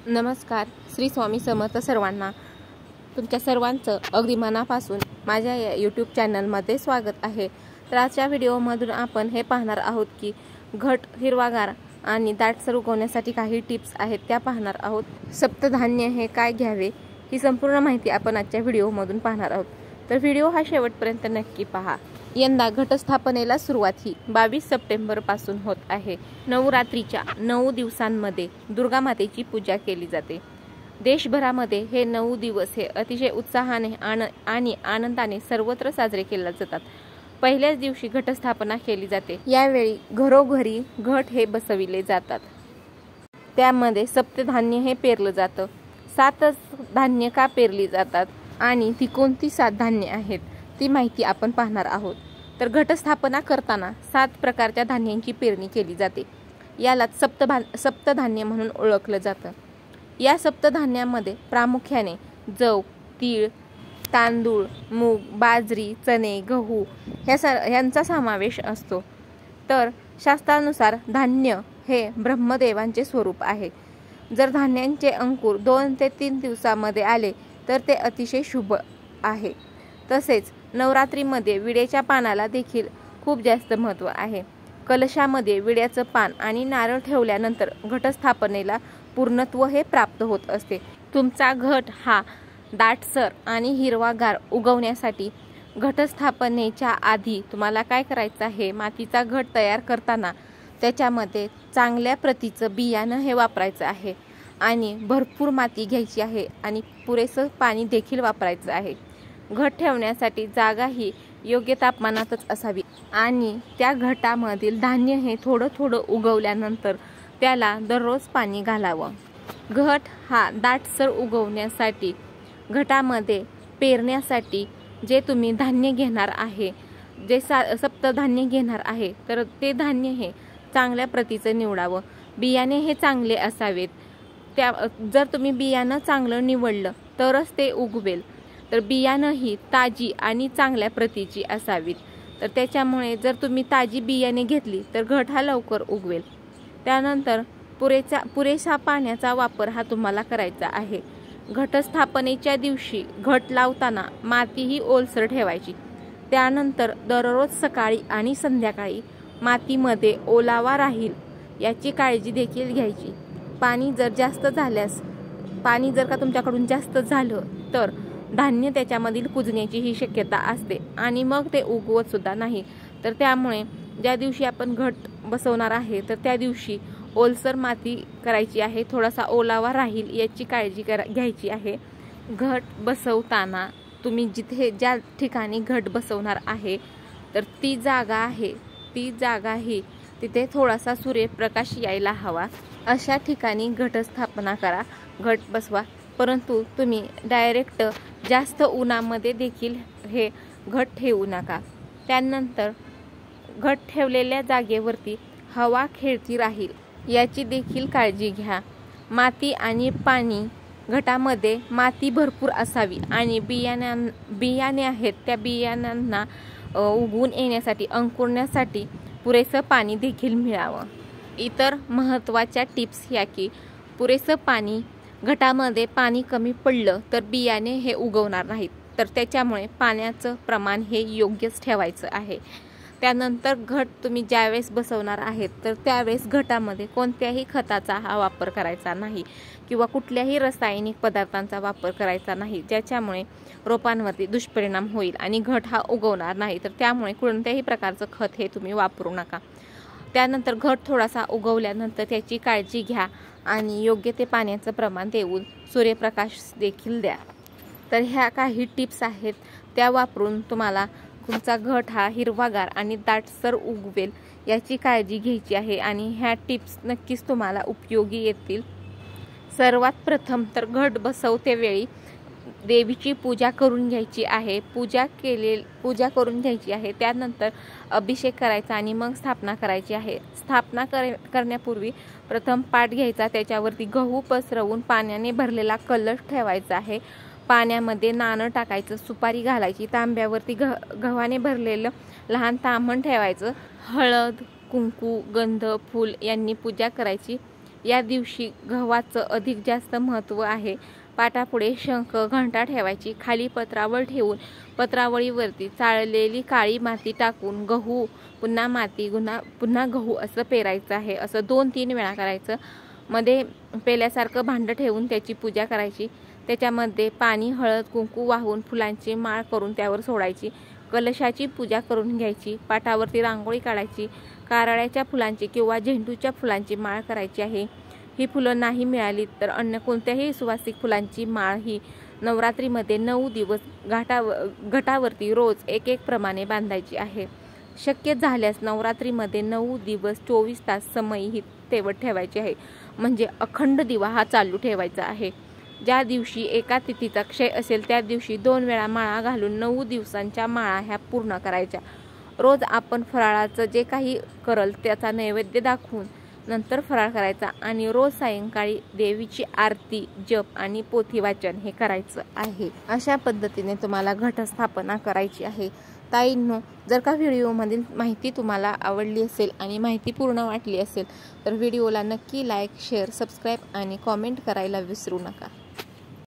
नमस्कार. श्री स्वामी समर्थ सर्वांना. तुमच्या सर्वांचं अगदी मनापासून माझ्या या यूट्यूब चॅनलमध्ये स्वागत आहे. तर आजच्या व्हिडिओमधून आपण हे पाहणार आहोत की घट हिरवागार आणि दाटसर उगवण्यासाठी काही टिप्स आहेत त्या पाहणार आहोत. सप्तधान्य हे काय घ्यावे ही संपूर्ण माहिती आपण आजच्या व्हिडिओमधून पाहणार आहोत. तर व्हिडिओ हा शेवटपर्यंत नक्की पहा. यंदा घटस्थापनेला सुरुवात ही 22 सप्टेंबर पासून होत आहे. नवरात्रीच्या 9 दिवसांमध्ये दुर्गा मातेची पूजा केली जाते. देशभरामध्ये हे 9 दिवस हे अतिशय उत्साहाने आणि आनंदाने सर्वत्र साजरे केले जातात. पहिल्याच दिवशी घटस्थापना केली जाते. यावेळी घरोघरी घट हे बसविले जातात. त्यामध्ये सप्तधान्य हे पेरलं जातं. 7 धान्य का पेरली जातात आणि ती कोणती 7 धान्य आहेत ती माहिती आपण पाहणार आहोत. तर घटस्थापना करताना 7 प्रकारच्या धान्यांची पेरणी केली जाते. याला सप्तधान्य म्हणून ओळखलं जातं. या सप्तधान्यामध्ये प्रामुख्याने जव, तीळ, तांदूळ, मूग, बाजरी, चणे, गहू यांचा समावेश असतो. तर शास्त्रानुसार धान्य हे ब्रह्मदेवांचे स्वरूप आहे. जर धान्यांचे अंकुर 2 ते 3 दिवसामध्ये आले तर ते अतिशय शुभ आहे. तसेच नवरात्रीमध्ये विड्याच्या पानाला देखील खूप जास्त महत्त्व आहे. कलशामध्ये विड्याचं पान आणि नारळ ठेवल्यानंतर घटस्थापनेला पूर्णत्व हे प्राप्त होत असते. तुमचा घट हा दाटसर आणि हिरवागार उगवण्यासाठी घटस्थापनेच्या आधी तुम्हाला काय करायचं आहे, मातीचा घट तयार करताना त्याच्यामध्ये चांगल्या प्रतीचं बियाणं हे वापरायचं आहे आणि भरपूर माती घ्यायची आहे आणि पुरेसं पाणी देखील वापरायचं आहे. घट ठेवण्यासाठी जागा ही योग्य तापमानातच असावी आणि त्या घटामधील धान्य हे थोडं थोडं उगवल्यानंतर त्याला दररोज पाणी घालावं. घट हा दाटसर उगवण्यासाठी घटामध्ये पेरण्यासाठी जे तुम्ही धान्य घेणार आहे, जे सप्तधान्य घेणार आहे, तर ते धान्य हे चांगल्या प्रतीचं निवडावं. बियाणे हे चांगले असावेत. जर तुम्ही बियाणं चांगलं निवडलं तरच ते उगवेल. तर बियाणं ही ताजी आणि चांगल्या प्रतीची असावीत. तर त्याच्यामुळे जर तुम्ही ताजी बियाणे घेतली तर घट हा लवकर उगवेल. त्यानंतर पुरेसा पाण्याचा वापर हा तुम्हाला करायचा आहे. घटस्थापनेच्या दिवशी घट लावताना माती ही ओलसर ठेवायची. त्यानंतर दररोज सकाळी आणि संध्याकाळी मातीमध्ये ओलावा राहील याची काळजी देखील घ्यायची. पाणी जर का तुमच्याकडून जास्त झालं तर धान्य त्याच्यामधील कुजण्याची ही शक्यता असते आणि मग ते उगवत सुद्धा नाही. तर त्यामुळे ज्या दिवशी आपण घट बसवणार आहे तर त्या दिवशी ओलसर माती करायची आहे. थोडासा ओलावा राहील याची काळजी घ्यायची आहे. घट बसवताना तुम्ही ज्या ठिकाणी घट बसवणार आहे तर ती जागा ही तिथे थोडासा सूर्यप्रकाश यायला हवा अशा ठिकाणी घटस्थापना करा, घट बसवा. परंतु तुम्ही डायरेक्ट जास्त उन्हामध्ये देखील हे घट ठेवू नका. त्यानंतर घट ठेवलेल्या जागेवरती हवा खेळती राहील याची देखील काळजी घ्या. माती आणि पाणी, घटामध्ये माती भरपूर असावी आणि बियाणे आहेत त्या बियाण्यांना उगवून येण्यासाठी, अंकुरण्यासाठी पुरेसं पाणी देखील मिळावं. इतर महत्त्वाच्या टिप्स ह्या की पुरेसं पाणी, घटामध्ये पाणी कमी पडलं तर बियाणे हे उगवणार नाहीत. तर त्याच्यामुळे पाण्याचं प्रमाण हे योग्यच ठेवायचं आहे. त्यानंतर घट तुम्ही ज्यावेळेस बसवणार आहेत तर त्यावेळेस घटामध्ये कोणत्याही खताचा हा वापर करायचा नाही किंवा कुठल्याही रासायनिक पदार्थांचा वापर करायचा नाही, ज्याच्यामुळे रोपांवरती दुष्परिणाम होईल आणि घट हा उगवणार नाही. तर त्यामुळे कोणत्याही प्रकारचं खत हे तुम्ही वापरू नका. त्यानंतर घट थोडासा उगवल्यानंतर त्याची काळजी घ्या आणि योग्य ते पाण्याचं प्रमाण देऊन सूर्यप्रकाश देखील द्या. तर ह्या काही टिप्स आहेत त्या वापरून तुम्हाला तुमचा घट हा हिरवागार आणि दाटसर उगवेल याची काळजी घ्यायची आहे आणि ह्या टिप्स नक्कीच तुम्हाला उपयोगी येतील. सर्वात प्रथम तर घट बसवते वेळी देवीची पूजा करून घ्यायची आहे. पूजा करून घ्यायची आहे. त्यानंतर अभिषेक करायचा आणि मग स्थापना करायची आहे. स्थापना करण्यापूर्वी प्रथम पाट घ्यायचा, त्याच्यावरती गहू पसरवून पाण्याने भरलेला कलश ठेवायचा आहे. पाण्यामध्ये नाणं टाकायचं, सुपारी घालायची, तांब्यावरती गव्हाने भरलेलं लहान ताम्हण ठेवायचं, हळद, कुंकू, गंध, फूल यांनी पूजा करायची. या दिवशी गव्हाचं अधिक जास्त महत्त्व आहे. पाटापुढे शंख घंटा ठेवायची, खाली पत्रावळ ठेवून पत्रावळीवरती चाळलेली काळी माती टाकून गहू पुन्हा माती पुन्हा गहू असं पेरायचं आहे. असं 2-3 वेळा करायचं. मध्ये पेल्यासारखं भांडं ठेवून त्याची पूजा करायची. त्याच्यामध्ये पाणी हळद कुंकू वाहून फुलांची माळ करून त्यावर सोडायची. कलशाची पूजा करून घ्यायची. पाटावरती रांगोळी काढायची. कारळ्याच्या फुलांची किंवा झेंडूच्या फुलांची माळ करायची आहे. ही फुलं नाही मिळाली तर अन्य कोणत्याही सुवासिक फुलांची माळ ही नवरात्रीमध्ये 9 दिवस घटावरती रोज एक प्रमाणे बांधायची आहे. शक्य झाल्यास नवरात्रीमध्ये 9 दिवस 24 तास समई ही तेवत ठेवायची आहे. म्हणजे अखंड दिवा हा चालू ठेवायचा आहे. ज्या दिवशी एका तिथीचा क्षय असेल त्या दिवशी 2 वेळा माळा घालून 9 दिवसांच्या माळा ह्या पूर्ण करायच्या. रोज आपण फराळाचं जे काही करल त्याचा नैवेद्य दाखवून नंतर फराळ करायचा आणि रोज सायंकाळी देवीची आरती, जप आणि पोथी वाचन हे करायचं आहे. अशा पद्धतीने तुम्हाला घटस्थापना करायची आहे. ताईंनो, जर का व्हिडिओमधील माहिती तुम्हाला आवडली असेल आणि माहिती पूर्ण वाटली असेल तर व्हिडिओला नक्की लाईक, शेअर, सबस्क्राईब आणि कॉमेंट करायला विसरू नका.